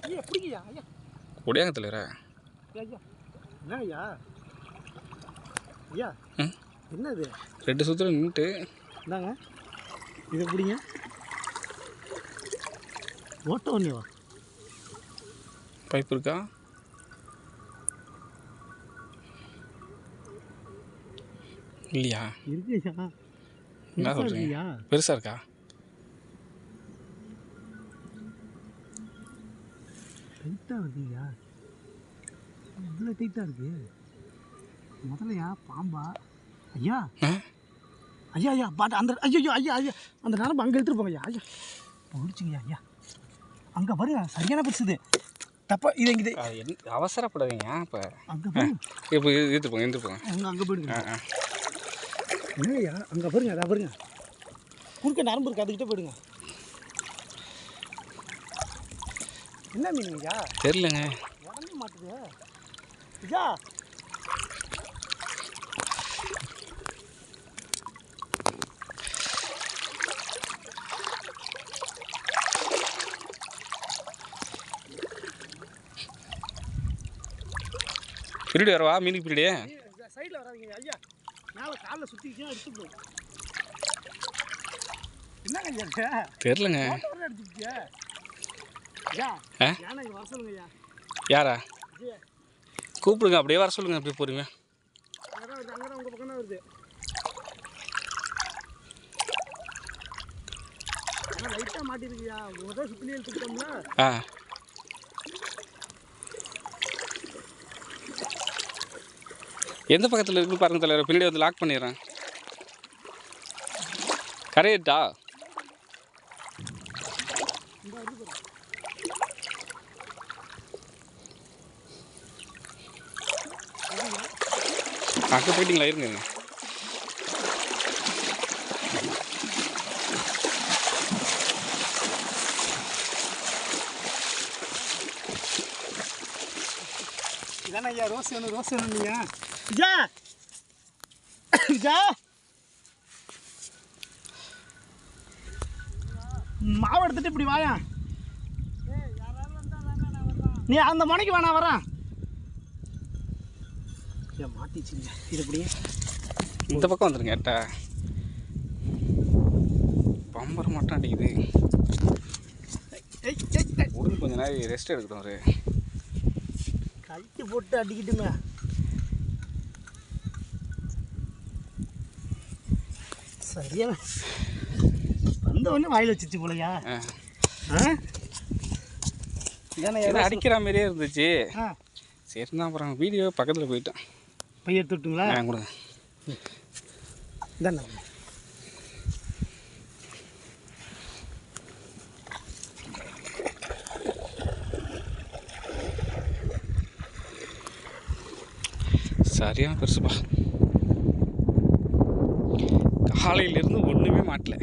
ஐயா பிடிங்கய்யா ஐயா. ஒடியாங்க தலைவரா. ஐயா என்ன ஐயா ஐயா என்னது 2 சுத்துல நின்றுட்டு இந்தாங்க இதை பிடிங்க. ஓட்ட ஒன்றுவா பைப் இருக்கா? இல்லையா? இருக்குயா. என்ன சொல்கிறீங்க? பெருசாக இருக்கா? டைட்டாக இருக்குயா. இவ்வளோ டைட்டாக இருக்கு. முதலையா பாம்பா? ஐயா ஐயா ஐயா பாட்டு அந்த ஐயோ ஐயா ஐயா அந்த நரம்பு அங்கே எடுத்துகிட்டு போங்க ஐயா. ஐயா முடிச்சுங்கய்யா. ஐயா அங்கே பாருங்க சரியான பெருசுது. தப்பா இதை இங்கே அவசரப்படாதீங்க. இப்போ அங்கே பாருங்க. இப்போ எடுத்துருப்போங்க எடுத்துருப்போங்க. அங்கே போயிடுங்க. என்னையா அங்கே பாருங்க. அதை பாருங்க குறுக்க நரம்பு இருக்குது. அதுக்கிட்ட போயிடுங்க. என்ன மீனுங்கய்யா? தெரியலங்க. உடனே மாட்டுது ஐயா. பிரிடி வரவா? மீனுக்கு பிரிடி சைடில் வராதிங்க ஐயா. மேலே காலில் சுற்றிக்கிச்சா எடுத்துக்கணும். என்னங்க ஐயா தெரிலங்க. அடிச்சுக்கிட்டியா ஐயா? ஏன்னா இங்கே வர சொல்லுங்க ஐயா. யாரா? கூப்பிடுங்க. அப்படியே வர சொல்லுங்க. அப்படியே போறீங்க. அங்கே தான் வருது. அங்கே தான் உங்கள் பக்கம் தான் வருது. ஆனால் லைட்டாக மாட்டிருக்குயா. உங்கள் தான் சுற்றிலே எடுத்துக்கிட்டோம்னா எந்த பக்கத்தில் இருக்குன்னு பாருங்க தலைவர். பின்னாடி வந்து லாக் பண்ணிடுறேன். கரையிட்டா? அங்கே போயிட்டீங்களா? இருங்க. இதானே ஐயா ரோஸ் வேணும் இல்லையா? ஐயா ஐயா மாவு எடுத்துட்டு இப்படி வாயா. நீ அந்த மணிக்கு வேணா வரேன். ஏன் மாட்டிச்சுங்க. இது எப்படியே இந்த பக்கம் வந்துருங்க. ஏட்டா பம்பர மட்டும் அடிக்குது. உடனே கொஞ்சம் நேரம் ரெஸ்ட் எடுக்கட்டும். ஒரு கழித்து போட்டு அடிக்கிட்டுமே. சரியா வந்த உடனே வாயில் வச்சிச்சு போலையா? அடிக்கிற மாதிரியே இருந்துச்சு. சரிண்ணா அப்புறம் வீடியோ பக்கத்தில் போயிட்டேன். பைய எடுத்து விட்டுங்களா? கொடுங்க. இதாண்ணா சரியான பெருசுப்பா. காலையிலேருந்து ஒன்றுமே மாட்டல.